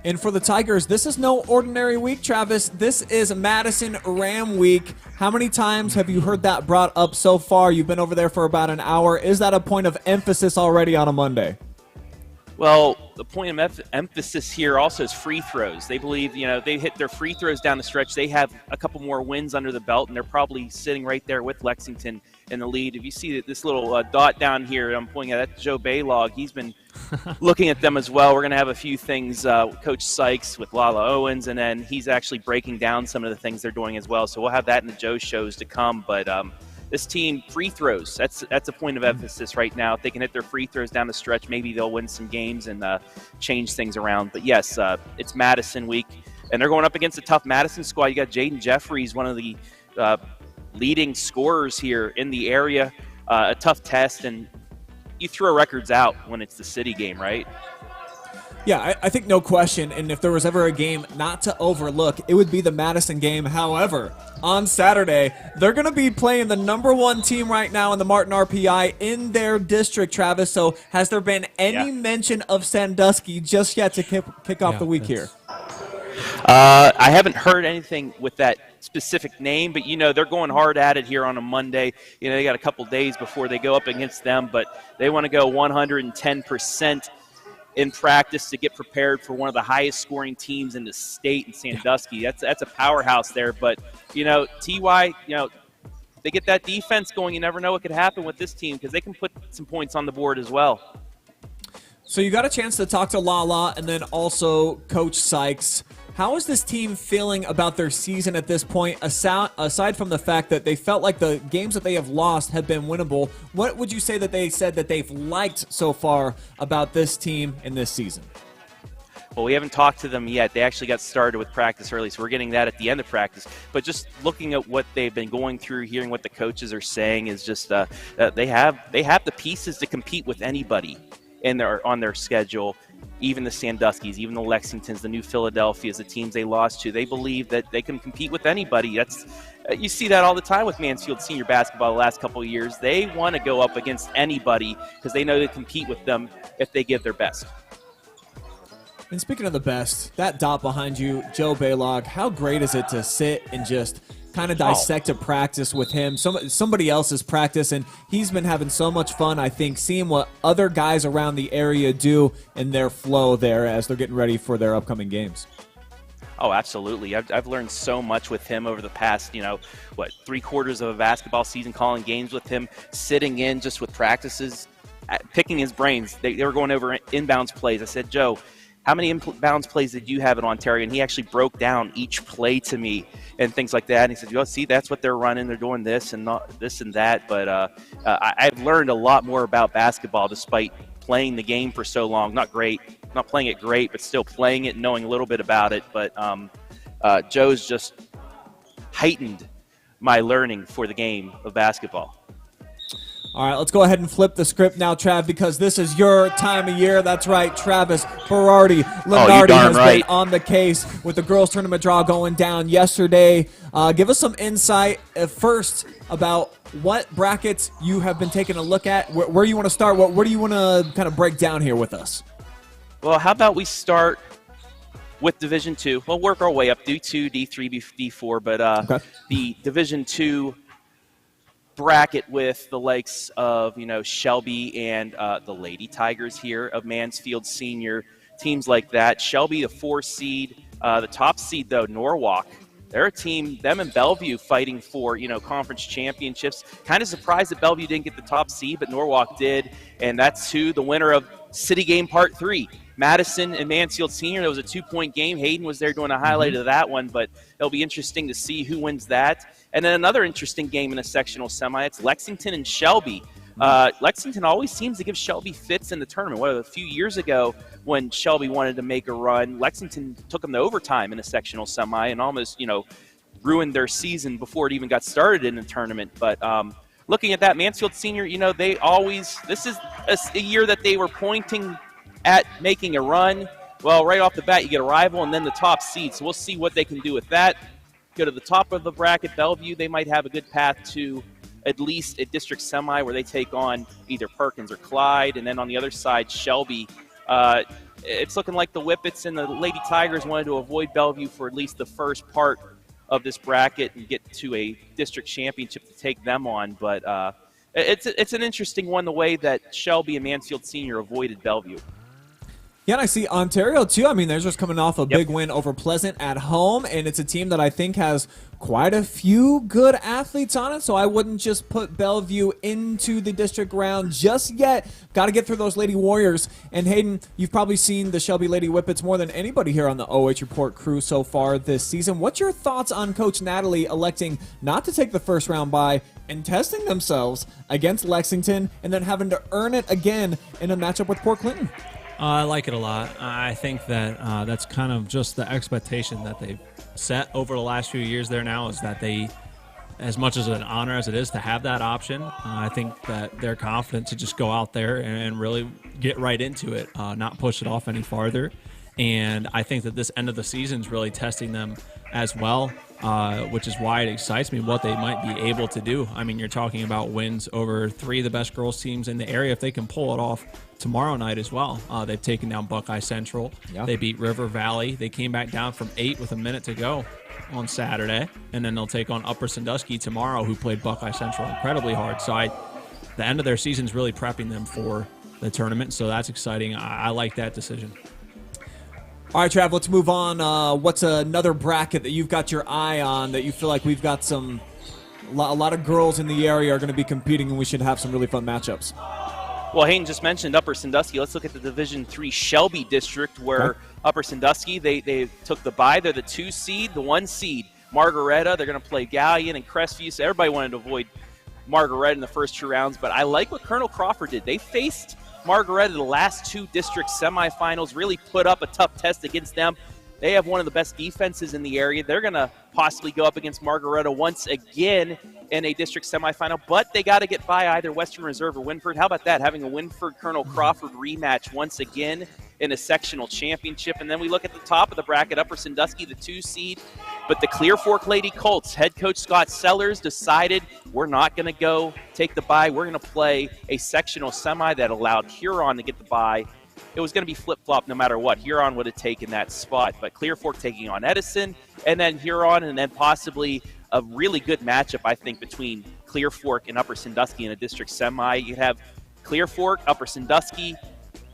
And for the Tigers, this is no ordinary week, Travis. This is Madison Ram Week. How many times have you heard that brought up so far? You've been over there for about an hour. Is that a point of emphasis already on a Monday? Well, the point of emphasis here also is free throws. They believe, they hit their free throws down the stretch. They have a couple more wins under the belt, and they're probably sitting right there with Lexington in the lead. If you see this little dot down here, I'm pointing at that, Joe Balogh. He's been looking at them as well. We're going to have a few things, Coach Sykes with Lala Owens, and then he's actually breaking down some of the things they're doing as well. So we'll have that in the Joe shows to come. But this team, free throws, that's a point of emphasis right now. If they can hit their free throws down the stretch, maybe they'll win some games and change things around. But yes, it's Madison week. and they're going up against a tough Madison squad. You got Jaden Jeffries, one of the leading scorers here in the area. A tough test, and you throw records out when it's the city game, right? Yeah, I think no question. And if there was ever a game not to overlook, it would be the Madison game. However, on Saturday, they're going to be playing the #1 team right now in the Martin RPI in their district, Travis. So has there been any mention of Sandusky just yet to kick off the week here? I haven't heard anything with that specific name, but, they're going hard at it here on a Monday. They got a couple days before they go up against them, but they want to go 110% in practice to get prepared for one of the highest scoring teams in the state in Sandusky. That's a powerhouse there. But, TY, they get that defense going. You never know what could happen with this team because they can put some points on the board as well. So you got a chance to talk to Lala and then also Coach Sykes. How is this team feeling about their season at this point, aside from the fact that they felt like the games that they have lost have been winnable? What would you say that they said that they've liked so far about this team in this season? Well, we haven't talked to them yet. They actually got started with practice early, so we're getting that at the end of practice. But just looking at what they've been going through, hearing what the coaches are saying is just they have the pieces to compete with anybody on their schedule. Even the Sanduskys, even the Lexingtons, the New Philadelphias, the teams they lost to, they believe that they can compete with anybody. You see that all the time with Mansfield senior basketball the last couple of years. They want to go up against anybody because they know they compete with them if they give their best. And speaking of the best, that dot behind you, Joe Balogh, how great is it to sit and just kind of dissect a practice with him, somebody else's practice, and he's been having so much fun, I think, seeing what other guys around the area do in their flow there as they're getting ready for their upcoming games. Oh, absolutely. I've learned so much with him over the past, 3/4 of a basketball season, calling games with him, sitting in just with practices, picking his brains. They were going over inbounds plays. I said, Joe, how many inbounds plays did you have in Ontario? And he actually broke down each play to me and things like that. And he said, see, that's what they're running. They're doing this and not this and that. But I've learned a lot more about basketball despite playing the game for so long. Not playing it great, but still playing it and knowing a little bit about it. But Joe's just heightened my learning for the game of basketball. All right, let's go ahead and flip the script now, Trav, because this is your time of year. That's right, Travis Berardi Lenardi has been on the case with the girls' tournament draw going down yesterday. Give us some insight first about what brackets you have been taking a look at, where you want to start, where do you want to kind of break down here with us? Well, how about we start with Division II? We'll work our way up, D2, D3, D4, but the Division II bracket with the likes of Shelby and the Lady Tygers here of Mansfield Senior, teams like that. Shelby, the 4 seed, the top seed though, Norwalk. They're a team, them and Bellevue fighting for conference championships. Kind of surprised that Bellevue didn't get the top seed, but Norwalk did, and that's who the winner of City Game Part 3. Madison and Mansfield Senior. There was a 2-point game. Hayden was there doing a highlight of that one, but it'll be interesting to see who wins that. And then another interesting game in a sectional semi, it's Lexington and Shelby. Lexington always seems to give Shelby fits in the tournament. A few years ago when Shelby wanted to make a run, Lexington took them to overtime in a sectional semi and almost, ruined their season before it even got started in the tournament. But looking at that, Mansfield Senior, this is a year that they were pointing at making a run. Well, right off the bat, you get a rival and then the top seed. So we'll see what they can do with that. Go to the top of the bracket, Bellevue. They might have a good path to at least a district semi where they take on either Perkins or Clyde. And then on the other side, Shelby. It's looking like the Whippets and the Lady Tigers wanted to avoid Bellevue for at least the first part of this bracket and get to a district championship to take them on. But it's an interesting one, the way that Shelby and Mansfield Senior avoided Bellevue. Yeah, and I see Ontario, too. I mean, they're just coming off a big win over Pleasant at home, and it's a team that I think has quite a few good athletes on it, so I wouldn't just put Bellevue into the district round just yet. Got to get through those Lady Warriors. And, Hayden, you've probably seen the Shelby Lady Whippets more than anybody here on the OH.Report crew so far this season. What's your thoughts on Coach Natalie electing not to take the first round bye and testing themselves against Lexington and then having to earn it again in a matchup with Port Clinton? I like it a lot. I think that that's kind of just the expectation that they've set over the last few years there now, is that they, as much as an honor as it is to have that option, I think that they're confident to just go out there and really get right into it, not push it off any farther. And I think that this end of the season is really testing them as well, which is why it excites me what they might be able to do. I mean, you're talking about wins over 3 of the best girls teams in the area if they can pull it off tomorrow night as well. They've taken down Buckeye Central. Yeah. They beat River Valley. They came back down from 8 with a minute to go on Saturday, and then they'll take on Upper Sandusky tomorrow, who played Buckeye Central incredibly hard. So the end of their season is really prepping them for the tournament, so that's exciting. I like that decision. All right, Trav, let's move on. What's another bracket that you've got your eye on that you feel like we've got a lot of girls in the area are going to be competing, and we should have some really fun matchups? Well, Hayden just mentioned Upper Sandusky. Let's look at the Division III Shelby district, where Upper Sandusky, they took the bye. They're the 2 seed, the 1 seed. Margaretta, they're going to play Gallion and Crestview, so everybody wanted to avoid Margaretta in the first 2 rounds, but I like what Colonel Crawford did. They faced Margaretta the last 2 district semifinals, really put up a tough test against them. They have one of the best defenses in the area. They're going to possibly go up against Margaretta once again in a district semifinal, but they got to get by either Western Reserve or Winford. How about that, having a Winford-Colonel Crawford rematch once again in a sectional championship? And then we look at the top of the bracket, Upper Sandusky, the 2 seed, but the Clear Fork Lady Colts, head coach Scott Sellers decided we're not going to go take the bye. We're going to play a sectional semi that allowed Huron to get the bye. It was going to be flip-flop no matter what. Huron would have taken that spot, but Clear Fork taking on Edison, and then Huron, and then possibly a really good matchup, I think, between Clear Fork and Upper Sandusky in a district semi. You have Clear Fork, Upper Sandusky,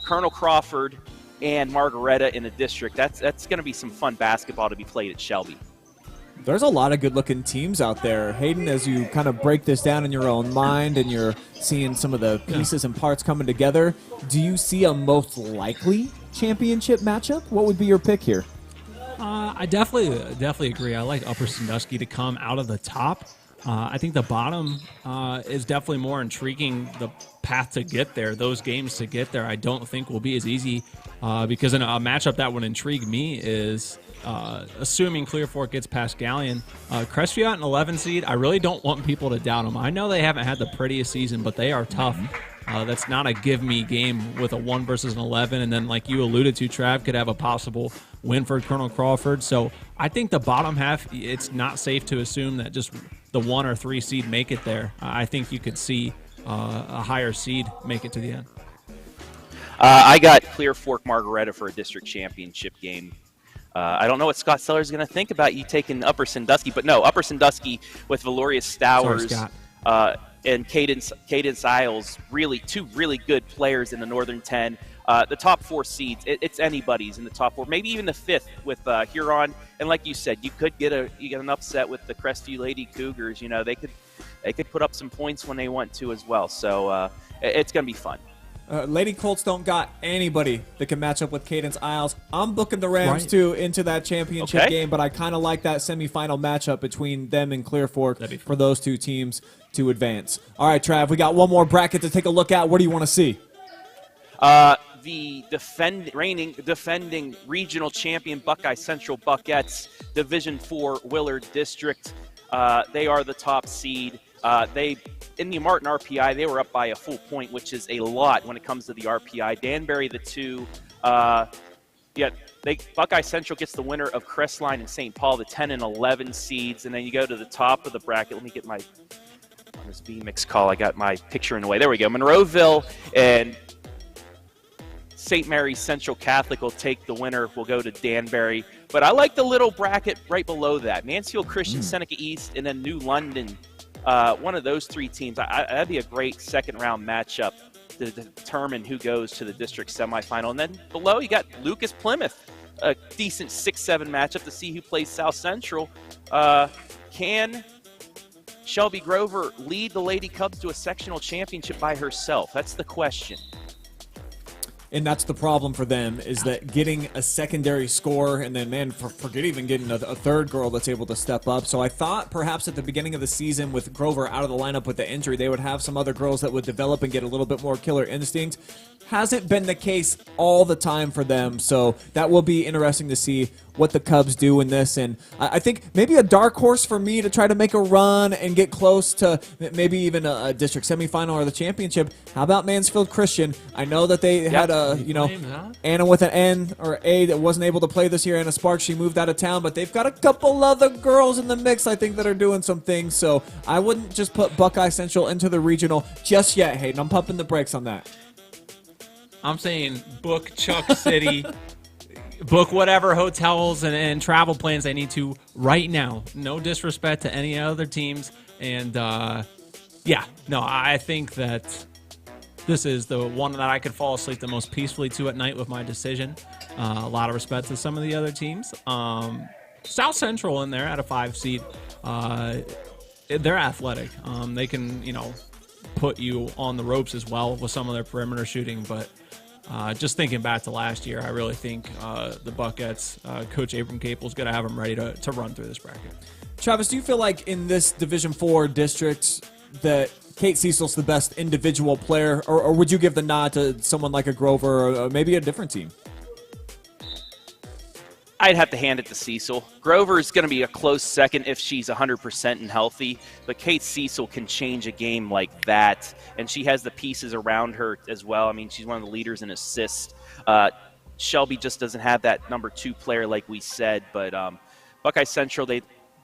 Colonel Crawford, and Margaretta in a district. That's going to be some fun basketball to be played at Shelby. There's a lot of good-looking teams out there. Hayden, as you kind of break this down in your own mind and you're seeing some of the pieces and parts coming together, do you see a most likely championship matchup? What would be your pick here? I definitely agree. I like Upper Sandusky to come out of the top. I think the bottom is definitely more intriguing. The path to get there, those games to get there, I don't think will be as easy because in a matchup that would intrigue me is assuming Clear Fork gets past Gallion. Crestview at an 11 seed, I really don't want people to doubt them. I know they haven't had the prettiest season, but they are tough. That's not a give-me game with a 1 versus an 11, and then like you alluded to, Trav, could have a possible win for Colonel Crawford. So I think the bottom half, it's not safe to assume that just the 1 or 3 seed make it there. I think you could see a higher seed make it to the end. I got Clear Fork Margaretta for a district championship game. I don't know what Scott Sellers is going to think about you taking Upper Sandusky, but no, Upper Sandusky with Valoria Stowers and Cadence Isles, really 2 really good players in the Northern 10. The top 4 seeds, it's anybody's in the top 4, maybe even the 5th with Huron. And like you said, you get an upset with the Crestview Lady Cougars. You know, they could put up some points when they want to as well. So it's going to be fun. Lady Colts don't got anybody that can match up with Cadence Isles. I'm booking the Rams too into that championship game, but I kind of like that semifinal matchup between them and Clear Fork for those 2 teams to advance. All right, Trav, we got one more bracket to take a look at. What do you want to see? The defending regional champion Buckeye Central Buckettes, Division IV Willard District. They are the top seed. In the Martin RPI, they were up by a full point, which is a lot when it comes to the RPI. Danbury, the 2. Buckeye Central gets the winner of Crestline and St. Paul, the 10 and 11 seeds. And then you go to the top of the bracket. Let me get on this B-Mix call, I got my picture in the way. There we go. Monroeville and St. Mary's Central Catholic will take the winner. We'll go to Danbury. But I like the little bracket right below that. Mansfield Christian, Seneca East, and then New London. One of those 3 teams, that'd be a great second-round matchup to determine who goes to the district semifinal. And then below, you got Lucas Plymouth, a decent 6-7 matchup to see who plays South Central. Can Shelby Grover lead the Lady Cubs to a sectional championship by herself? That's the question. And that's the problem for them, is that getting a secondary score, and then, man, forget even getting a third girl that's able to step up. So I thought perhaps at the beginning of the season with Grover out of the lineup with the injury, they would have some other girls that would develop and get a little bit more killer instinct. Hasn't been the case all the time for them, so that will be interesting to see what the Cubs do in this. And I think maybe a dark horse for me to try to make a run and get close to maybe even a district semifinal or the championship. How about Mansfield Christian? I know that they had Anna with an N or A that wasn't able to play this year. Anna Sparks, she moved out of town, but they've got a couple other girls in the mix, I think, that are doing some things. So I wouldn't just put Buckeye Central into the regional just yet, Hayden. I'm pumping the brakes on that. I'm saying book Chuck City, book whatever hotels and travel plans they need to right now. No disrespect to any other teams. And, I think that this is the one that I could fall asleep the most peacefully to at night with my decision. A lot of respect to some of the other teams. South Central in there at a 5 seed. They're athletic. They can, put you on the ropes as well with some of their perimeter shooting, but just thinking back to last year, I really think the Buckets, Coach Abram Capel is going to have them ready to run through this bracket. Travis, do you feel like in this Division IV district that Kate Cecil's the best individual player, or would you give the nod to someone like a Grover or maybe a different team? I'd have to hand it to Cecil. Grover is going to be a close second if she's 100% and healthy, but Kate Cecil can change a game like that, and she has the pieces around her as well. I mean, she's one of the leaders in assists. Shelby just doesn't have that number 2 player like we said, but Buckeye Central,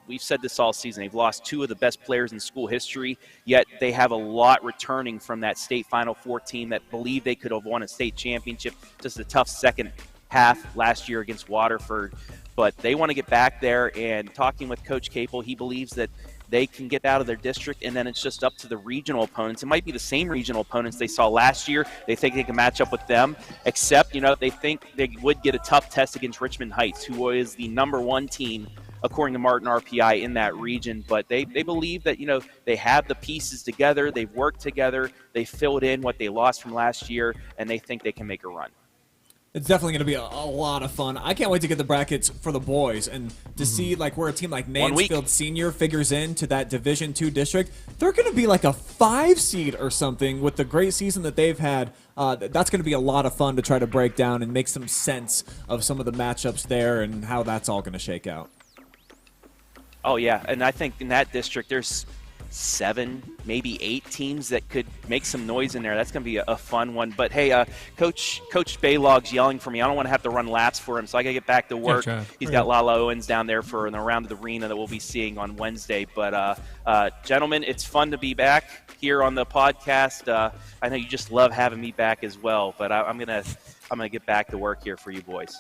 we've said this all season. They've lost 2 of the best players in school history, yet they have a lot returning from that state Final Four team that believed they could have won a state championship. Just a tough second half last year against Waterford, but they want to get back there. And talking with Coach Capel, he believes that they can get out of their district, and then it's just up to the regional opponents. It might be the same regional opponents they saw last year. They think they can match up with them, except, they think they would get a tough test against Richmond Heights, who is the number 1 team according to Martin RPI in that region. But they believe that, they have the pieces together, they've worked together, they filled in what they lost from last year, and they think they can make a run. It's definitely going to be a lot of fun. I can't wait to get the brackets for the boys and to see where a team like Mansfield Senior figures into that Division II district. They're going to be like a 5 seed or something with the great season that they've had. That's going to be a lot of fun to try to break down and make some sense of some of the matchups there and how that's all going to shake out. Oh, yeah, and I think in that district there's 7, maybe 8 teams that could make some noise in there. That's going to be a fun one. But, hey, Coach Balogh's yelling for me. I don't want to have to run laps for him, so I got to get back to work. He's got Lala Owens down there for the round of the arena that we'll be seeing on Wednesday. But, gentlemen, it's fun to be back here on the podcast. I know you just love having me back as well, but I'm gonna get back to work here for you boys.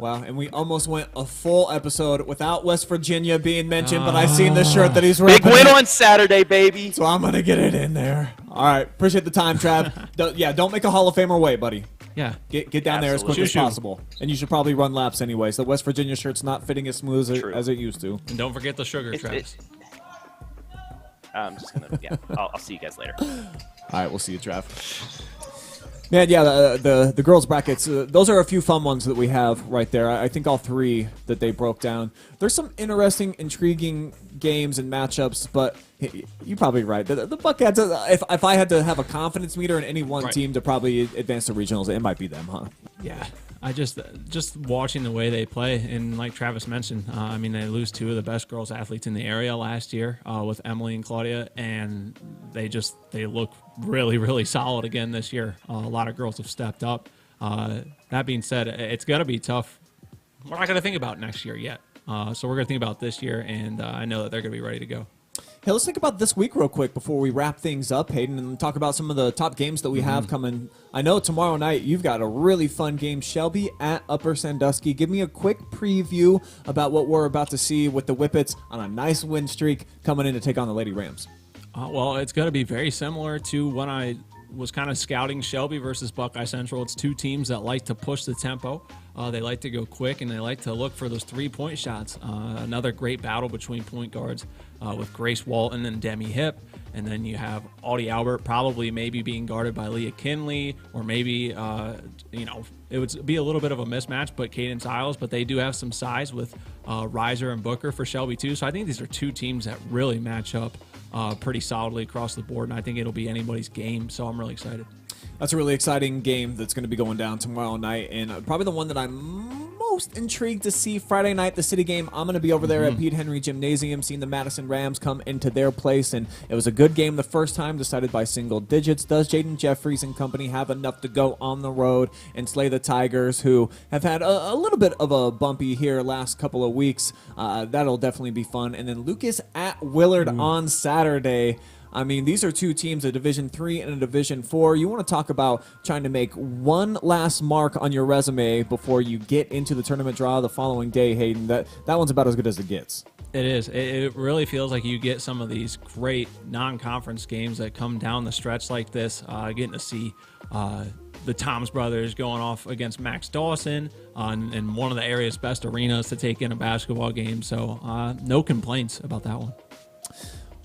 Wow, and we almost went a full episode without West Virginia being mentioned, but I seen the shirt that he's wearing. Big win on Saturday, baby. So I'm going to get it in there. All right, appreciate the time, Trav. Don't make a Hall of Famer wait, buddy. Yeah. Get down there as quick as possible. And you should probably run laps anyway. So the West Virginia shirt's not fitting as smooth as it used to. And don't forget the sugar, Travis. I'm just going to, I'll see you guys later. All right, we'll see you, Trav. Man, yeah, the girls' brackets, those are a few fun ones that we have right there. I think all 3 that they broke down. There's some interesting, intriguing games and matchups, but you're probably right. The Buckheads, if I had to have a confidence meter in any one team to probably advance to regionals, it might be them, huh? Yeah. I just watching the way they play, and like Travis mentioned, they lose 2 of the best girls athletes in the area last year with Emily and Claudia, and they look really, really solid again this year. A lot of girls have stepped up. That being said, it's going to be tough. We're not going to think about next year yet, so we're going to think about this year, and I know that they're going to be ready to go. Hey, let's think about this week real quick before we wrap things up, Hayden, and talk about some of the top games that we have coming. I know tomorrow night you've got a really fun game, Shelby at Upper Sandusky. Give me a quick preview about what we're about to see with the Whippets on a nice win streak coming in to take on the Lady Rams. Well, it's going to be very similar to when I was kind of scouting Shelby versus Buckeye Central. It's two teams that like to push the tempo. They like to go quick, and they like to look for those three-point shots. Another great battle between point guards with Grace Walton and Demi Hip. And then you have Audie Albert probably maybe being guarded by Leah Kinley, or maybe, it would be a little bit of a mismatch, but Cadence Isles. But they do have some size with Reiser and Booker for Shelby, too. So I think these are two teams that really match up pretty solidly across the board, and I think it'll be anybody's game. So I'm really excited. That's a really exciting game that's going to be going down tomorrow night, and probably the one that I'm most intrigued to see Friday night, the city game. I'm going to be over there at Pete Henry Gymnasium seeing the Madison Rams come into their place, and it was a good game the first time, decided by single digits. Does Jaden Jeffries and company have enough to go on the road and slay the Tygers, who have had a little bit of a bumpy here last couple of weeks? That'll definitely be fun. And then Lucas at Willard on Saturday. I mean, these are two teams, a Division III and a Division IV. You want to talk about trying to make one last mark on your resume before you get into the tournament draw the following day, Hayden. That one's about as good as it gets. It is. It really feels like you get some of these great non-conference games that come down the stretch like this. Getting to see the Toms brothers going off against Max Dawson in one of the area's best arenas to take in a basketball game. So no complaints about that one.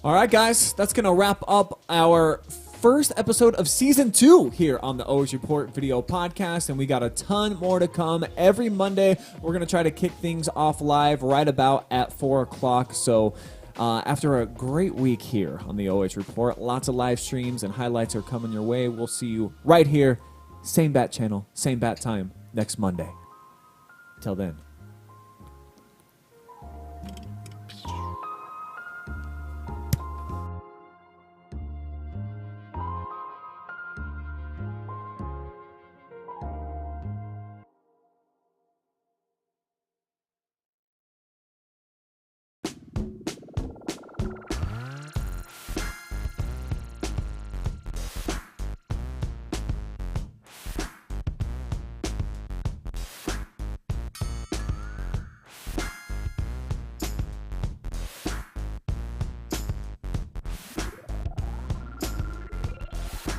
All right, guys, that's going to wrap up our first episode of Season 2 here on the OH.Report video podcast, and we got a ton more to come. Every Monday, we're going to try to kick things off live right about at 4 o'clock. So after a great week here on the OH.Report, lots of live streams and highlights are coming your way. We'll see you right here, same bat channel, same bat time, next Monday. Till then.